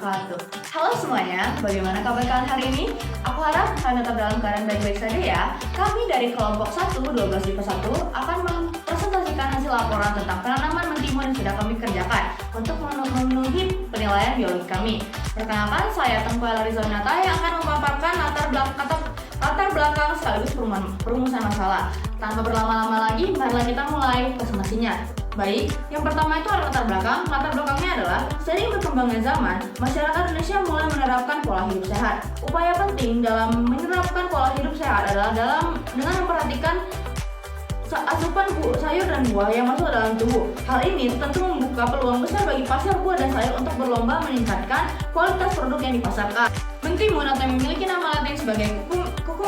wabarakatuh. Halo semuanya, bagaimana kabar kalian hari ini? Aku harap kalian tetap dalam keadaan baik-baik saja ya. Kami dari kelompok 1, 12-1 akan mempresentasikan hasil laporan tentang penanaman mentimun yang sudah kami kerjakan untuk memenuhi penilaian biologi kami. Perkenalkan, saya Tengku Elarizonata yang akan memaparkan latar belakang sekaligus perumusan masalah. Tanpa berlama-lama lagi, marilah kita mulai presentasinya. Baik, yang pertama itu ada latar belakang. Latar belakangnya adalah seiring berkembangnya zaman, masyarakat Indonesia mulai menerapkan pola hidup sehat. Upaya penting dalam menerapkan pola hidup sehat adalah dengan memperhatikan asupan sayur dan buah yang masuk dalam tubuh. Hal ini tentu membuka peluang besar bagi pasar buah dan sayur untuk berlomba meningkatkan kualitas produk yang dipasarkan. Mentimun atau yang memiliki nama latin sebagai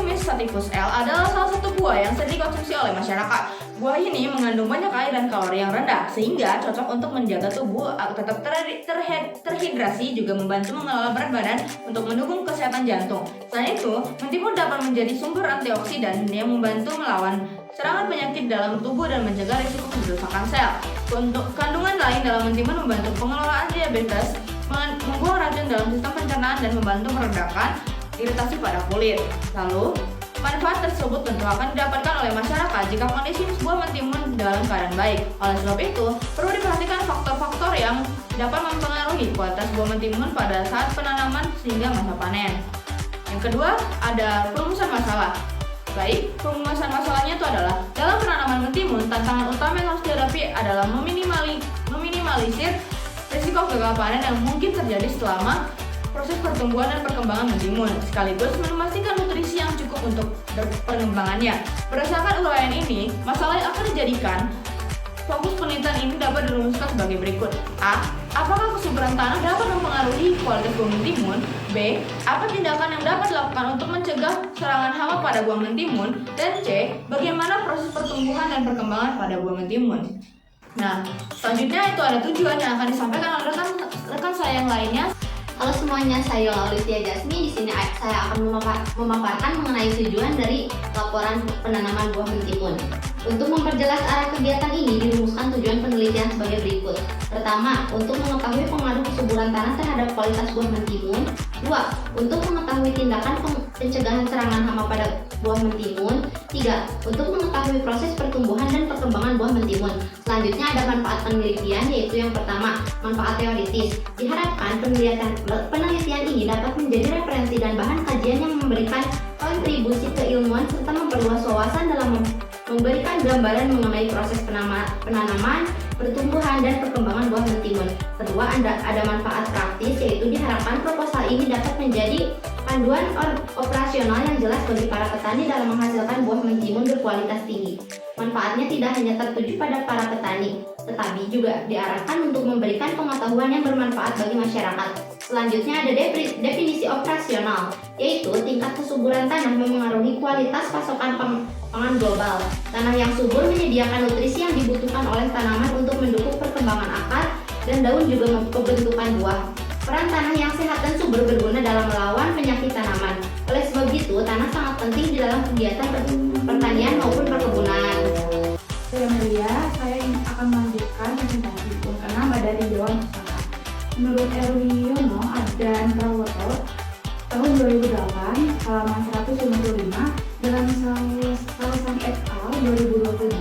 Cucumis sativus L adalah salah satu buah yang sering dikonsumsi oleh masyarakat. Buah ini mengandung banyak air dan kalori yang rendah, sehingga cocok untuk menjaga tubuh agar tetap terhidrasi, juga membantu mengelola berat badan untuk mendukung kesehatan jantung. Selain itu, mentimun dapat menjadi sumber antioksidan yang membantu melawan serangan penyakit dalam tubuh dan mencegah risiko kerusakan sel. Untuk kandungan lain dalam mentimun membantu pengelolaan diabetes, membuang racun dalam sistem pencernaan, dan membantu meredakan iritasi pada kulit. Lalu, manfaat tersebut tentu akan didapatkan oleh masyarakat jika kondisi buah mentimun dalam keadaan baik. Oleh sebab itu, perlu diperhatikan faktor-faktor yang dapat mempengaruhi kualitas buah mentimun pada saat penanaman hingga masa panen. Yang kedua, ada perumusan masalah. Baik, perumusan masalahnya itu adalah dalam penanaman mentimun, tantangan utama yang harus dihadapi adalah meminimalisir risiko gagal panen yang mungkin terjadi selama proses pertumbuhan dan perkembangan mentimun, sekaligus memastikan nutrisi yang cukup untuk perkembangannya. Berdasarkan uraian ini, masalah yang akan dijadikan fokus penelitian ini dapat dirumuskan sebagai berikut. A. Apakah kesuburan tanah dapat mempengaruhi kualitas buah mentimun? B. Apa tindakan yang dapat dilakukan untuk mencegah serangan hama pada buah mentimun? Dan C. Bagaimana proses pertumbuhan dan perkembangan pada buah mentimun? Nah, selanjutnya itu ada tujuan yang akan disampaikan oleh rekan saya yang lainnya. Halo semuanya, saya Laulitia Jasmi. Di sini saya akan memaparkan mengenai tujuan dari laporan penanaman buah mentimun. Untuk memperjelas arah kegiatan ini, dirumuskan tujuan penelitian sebagai berikut. Pertama, untuk mengetahui pengaruh kesuburan tanah terhadap kualitas buah mentimun. 2. Untuk mengetahui tindakan pencegahan serangan hama pada buah mentimun. 3. Untuk mengetahui proses pertumbuhan dan perkembangan buah mentimun. Selanjutnya ada manfaat penelitian, yaitu yang pertama, manfaat teoritis. Diharapkan penelitian ini dapat menjadi referensi dan bahan kajian yang memberikan kontribusi keilmuan serta memperluas wawasan dalam memberikan gambaran mengenai proses penanaman, pertumbuhan, dan perkembangan buah mentimun. Kedua, ada manfaat praktis, yaitu diharapkan proposal ini dapat menjadi panduan operasional yang jelas bagi para petani dalam menghasilkan buah mentimun berkualitas tinggi. Manfaatnya tidak hanya tertuju pada para petani, tetapi juga diarahkan untuk memberikan pengetahuan yang bermanfaat bagi masyarakat. Selanjutnya ada definisi operasional, yaitu tingkat kesuburan tanah memengaruhi kualitas pasokan pangan global. Tanah yang subur menyediakan nutrisi yang dibutuhkan oleh tanaman untuk mendukung perkembangan akar dan daun, juga pembentukan buah. Peran tanah yang sehat dan subur berguna dalam melawan penyakit tanaman. Oleh sebab itu, tanah sangat penting di dalam kegiatan pertanian maupun perkebunan. Saya Maria, saya akan melanjutkan presentasi berkenaan Badan Dewan Pustaka. Menurut Erwin Yono dan Prawoto, tahun 2008, halaman 155, dalam Salsang et al. 2022,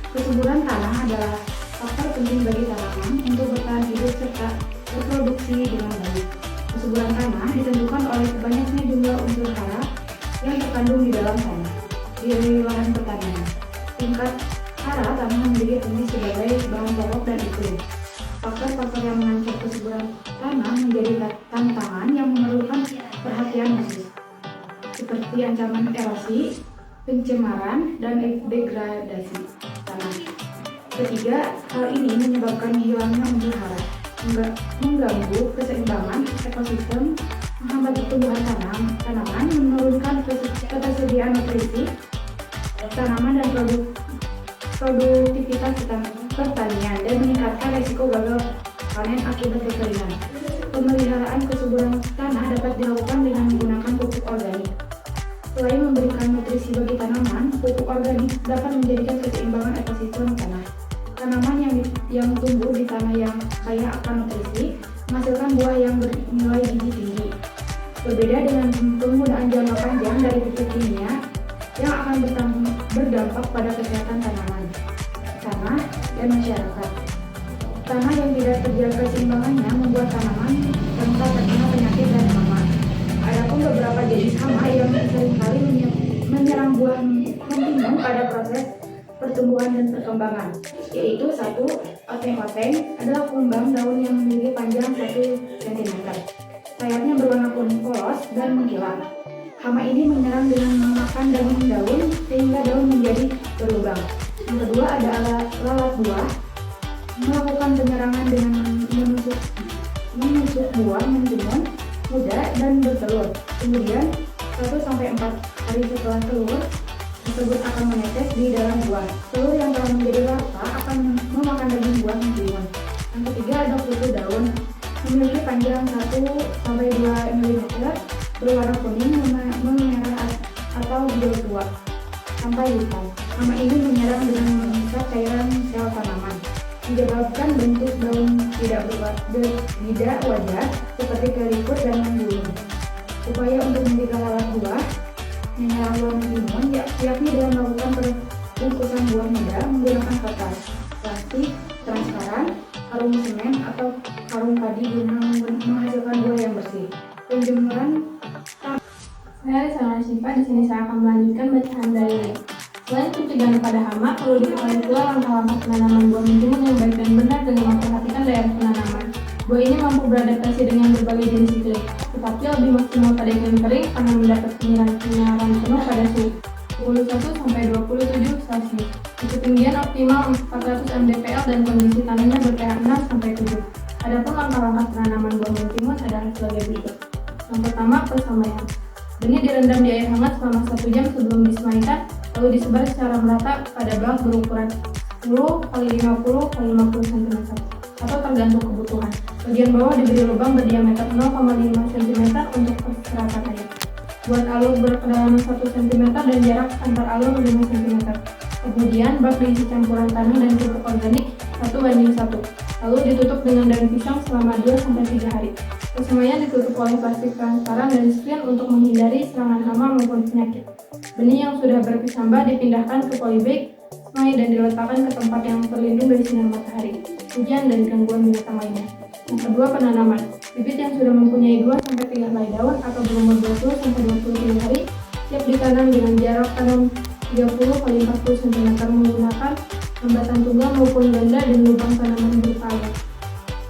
kesuburan tanah adalah faktor penting bagi tanaman untuk bertahan hidup serta berproduksi dengan baik. Kesuburan tanah ditentukan oleh banyaknya jumlah unsur hara yang terkandung di dalam tanah di lahan pertanian. Tingkat hara tanah menjadi penting sebagai bahan pokok dan iklim. Faktor-faktor yang mengancam kesuburan tanah menjadi tantangan yang memerlukan perhatian khusus, seperti ancaman erosi, pencemaran, dan degradasi tanah. Ketiga, hal ini menyebabkan hilangnya unsur hara, mengganggu keseimbangan ekosistem, menghambat pertumbuhan tanaman, menurunkan ketersediaan nutrisi tanaman dan produktivitas pertanian, dan meningkatkan risiko gagal panen akibat kekeringan. Pemeliharaan kesuburan tanah dapat dilakukan dengan menggunakan pupuk organik. Selain memberikan nutrisi bagi tanaman, pupuk organik dapat menjadikan keseimbangan ekosistem tanah. Tanaman yang tumbuh di tanah yang kaya akan nutrisi menghasilkan buah yang bernilai gizi tinggi. Berbeda dengan penggunaan jangka panjang dari pupuk kimia yang akan berdampak pada kesehatan tanaman, tanah, dan masyarakat. Tanah yang tidak terjaga keseimbangannya membuat tanaman rentan terkena penyakit dan hama. Adapun beberapa jenis hama yang seringkali menyerang buah mentimun pada proses pertumbuhan dan perkembangan, yaitu 1. Oteng-oteng adalah kumbang daun yang memiliki panjang 1 cm. Sayapnya berwarna kuning polos dan mengkilap. Hama ini menyerang dengan memakan daging daun sehingga daun menjadi berlubang. Yang kedua ada lalat buah, melakukan penyerangan dengan menusuk buah mentimun muda dan bertelur. Kemudian 1-4 hari setelah telur tersebut akan menetes di dalam buah. Telur yang telah menjadi larva akan memakan daging buah mentimun. Yang ketiga ada kutu daun, memiliki panjang 1-2 mm, berwarna kuning, memerah atau hijau tua sampai hitam. Hama ini menyerang dengan merusak cairan sel tanaman, menyebabkan bentuk daun tidak wajar seperti keriput dan menggulung. Upaya untuk mencegah lalat buah menyerang buah mentimun yakni dengan melakukan perbungkusan buah muda menggunakan kertas, plastik transparan, karung semen atau karung padi guna menghasilkan buah yang bersih. Penjemuran. Saya Risana Syifa, di sini saya akan melanjutkan bacaan dari. Selain pencegahan pada hama, perlu diketahui pula langkah-langkah penanaman buah mentimun yang baik dan benar dengan memperhatikan daerah penanaman. Buah ini mampu beradaptasi dengan berbagai jenis iklim, tetapi lebih maksimal pada iklim kering karena mendapat penyinaran penuh pada suhu 21-27 Celcius. Ketinggian optimal 400 mdpl dan kondisi tanahnya ber-pH 6-7. Adapun langkah-langkah penanaman buah mentimun adalah sebagai berikut. Yang pertama, persamaian. Benih direndam di air hangat selama 1 jam sebelum disemaikan, lalu disebar secara merata pada bak berukuran 10x50x50 cm atau tergantung kebutuhan. Bagian bawah diberi lubang berdiameter 0,5 cm untuk perserapan air. Buat alur berkedalaman 1 cm dan jarak antar alur 5 cm. Kemudian bak diisi campuran tanah dan pupuk organik 1:1. Lalu ditutup dengan daun pisang selama 2-3 hari. Persemaian ditutup oleh plastik transparan dan screen untuk menghindari serangan hama maupun penyakit. Benih yang sudah berpisambah dipindahkan ke polybag, semai dan diletakkan ke tempat yang terlindung dari sinar matahari, hujan, dan gangguan binatang lainnya. Yang kedua, penanaman. Bibit yang sudah mempunyai 2-3 helai daun atau berumur 20-23 hari siap ditanam dengan jarak tanam 30x40 cm menggunakan hambatan tunggal maupun ganda dan lubang tanaman berupa air.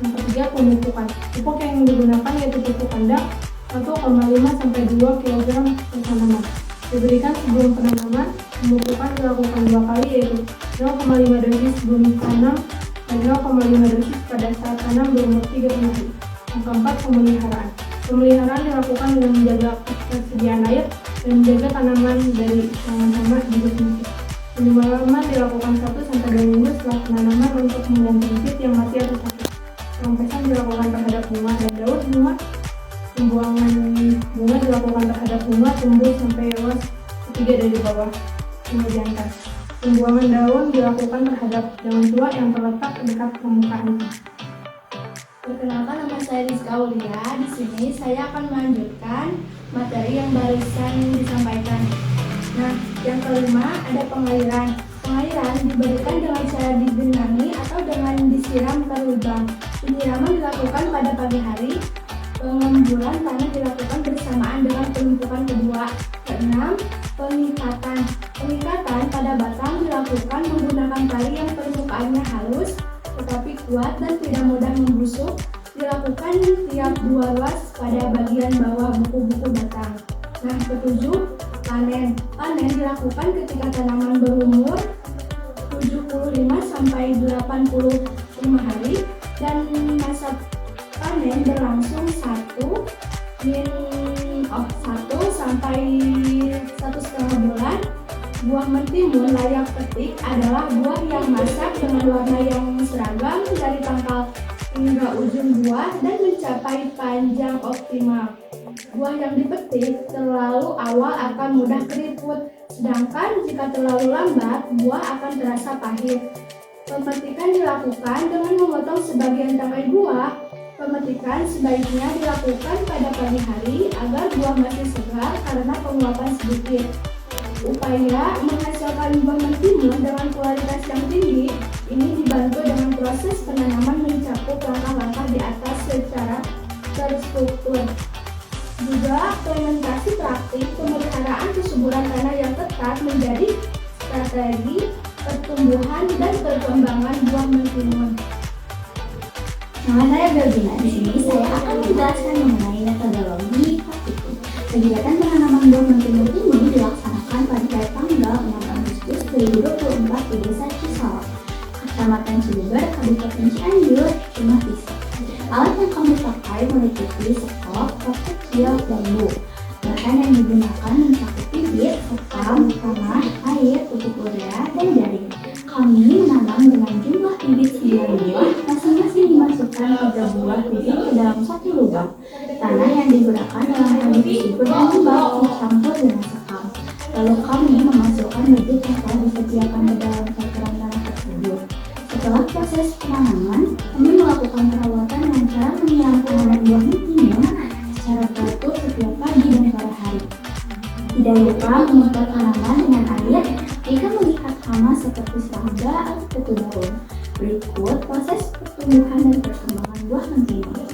Yang ketiga, pemupukan. Pupuk yang digunakan yaitu pupuk kandang 1,5-2 kg per tanaman. Diberikan sebelum penanaman. Pemupukan dilakukan 2 kali yaitu 0,5 dosis sebelum tanam dan 0,5 dosis pada saat tanam berumur 3 hari. Yang keempat, pemeliharaan. Pemeliharaan dilakukan dengan menjaga ketersediaan air dan menjaga tanaman dari serangan hama juga penyakit. Penyemalaman dilakukan 1-2 minggu setelah penanaman untuk mengganti bibit yang mati atau sakit. Pempesan dilakukan terhadap bunga dan daun bunga. Pembuangan bunga dilakukan terhadap bunga tumbuh sampai luas ketiga dari bawah. Kemudian tas. Pembuangan daun dilakukan terhadap daun tua yang terletak dekat permukaan. Perkenalkan, nama saya Rizka Aulia. Di sini saya akan melanjutkan materi yang barusan disampaikan. Nah, yang kelima ada pengairan. Pengairan diberikan dengan cara digenangi atau dengan disiram ke lubang. Penyiraman dilakukan pada pagi hari. Pengemburan tanah dilakukan bersamaan dengan penumpukan kedua. Keenam, pengikatan. Pengikatan pada batang dilakukan menggunakan tali yang permukaannya halus tetapi kuat dan tidak mudah membusuk. Dilakukan tiap 2 ruas pada bagian bawah buku-buku batang. Nah, ketujuh, panen. Panen dilakukan ketika tanaman berumur 75-85 hari dan masa panen berlangsung 1-1,5 bulan. Buah mentimun layak petik adalah buah yang masak dengan warna yang seragam dari pangkal hingga ujung buah dan mencapai panjang optimal. Buah yang dipetik terlalu awal akan mudah keriput, sedangkan jika terlalu lambat, buah akan terasa pahit. Pemetikan dilakukan dengan memotong sebagian tangkai buah, Pemetikan sebaiknya dilakukan pada pagi hari agar buah masih segar karena penguapan sedikit. Upaya menghasilkan buah mentimun dengan kualitas yang tinggi ini dibantu dengan proses penanaman mencakup langkah-langkah di atas secara terstruktur. Juga implementasi praktik pemeliharaan kesuburan tanah yang ketat menjadi strategi pertumbuhan dan perkembangan buah mentimun. Nama saya Belgina. Di sini saya akan menjelaskan mengenai metodologi praktikum. Kegiatan penanaman buah mentimun ini dilaksanakan pada tanggal 6 Agustus 2024 di Desa Cisolok, Kecamatan Cilebar, Kabupaten Cianjur, Rumah Pisau. Alat yang kami pakai meliputi sekop, kop kecil, bambu. Bahan yang digunakan mencakup bibit, sekam, tanah, air, pupuk urea, dan jaring. Kami menanam dengan jumlah bibit 9 buah, masing-masing dimasukkan 3 buah bibit ke dalam satu lubang. Tanah yang digunakan dalam hal ini subur dan lembab dicampur dengan sekam. Lalu kami memasukkan bibit yang telah disediakan ke dalam saluran tanah tersebut. Setelah proses penanaman, kami melakukan perawatan dengan cara menyiram tanaman buah mentimun secara teratur setiap pagi dan sore hari. Tidak lupa mengikat tanaman dengan air jika melihat hama seperti serangga atau kutu daun. Berikut proses pertumbuhan dan perkembangan buah mentimun.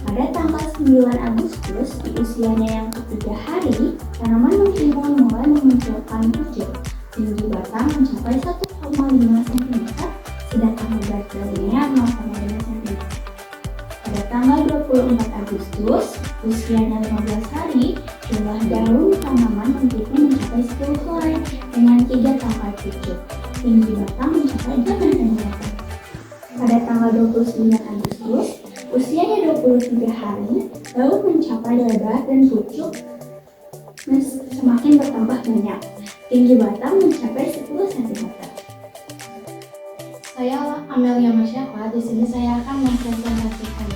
Pada tanggal 9 Agustus, di usianya yang ketiga hari, tanaman mentimun mulai memunculkan pucuk. Tinggi batang mencapai 1,5 cm, sedangkan lebar daunnya 0,5 cm. Pada tanggal 24 Agustus, usianya 15 hari, jumlah daun tanaman mentimun mencapai 10 helai dengan 3 tangkai pucuk. Tinggi batang mencapai 8 cm. Pada tanggal 29 Agustus, usianya 23 hari, daun mencapai lebar dan pucuk semakin bertambah banyak. Tinggi batang mencapai 10 cm. Saya Amelia Masyafa. Di sini saya akan mempresentasikan.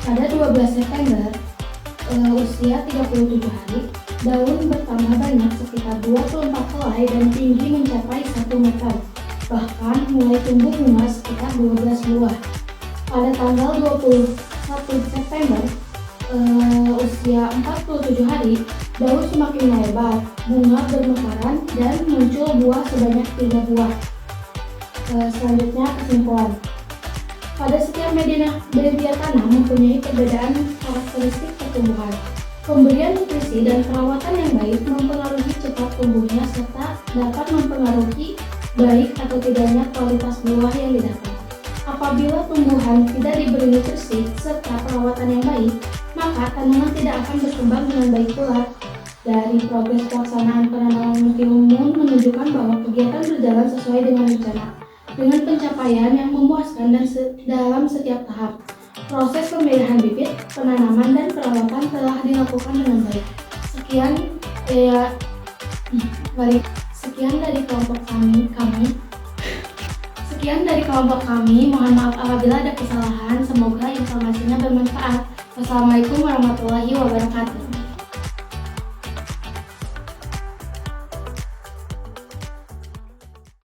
Pada 12 September, usia 37 hari, daun bertambah banyak sekitar 24 helai dan tinggi mencapai 1 meter. Bahkan mulai tumbuh bunga sekitar 12 buah. Pada tanggal 21 September, usia 47 hari, daun semakin melebar, bunga bermekaran dan muncul buah sebanyak 3 buah. Selanjutnya kesimpulan. Pada setiap media tanam mempunyai perbedaan karakteristik pertumbuhan. Pemberian nutrisi dan perawatan yang baik mempengaruhi cepat tumbuhnya serta dapat mempengaruhi baik atau tidaknya kualitas buah yang didapat. Apabila tumbuhan tidak diberi nutrisi serta perawatan yang baik, maka tanaman tidak akan berkembang dengan baik pula. Dari progres pelaksanaan penanaman mentimun menunjukkan bahwa kegiatan berjalan sesuai dengan rencana, dengan pencapaian yang memuaskan dan dalam setiap tahap. Proses pemilihan bibit, penanaman, dan perawatan telah dilakukan dengan baik. Sekian dari kelompok kami. Mohon maaf apabila ada kesalahan. Semoga informasinya bermanfaat. Wassalamualaikum warahmatullahi wabarakatuh.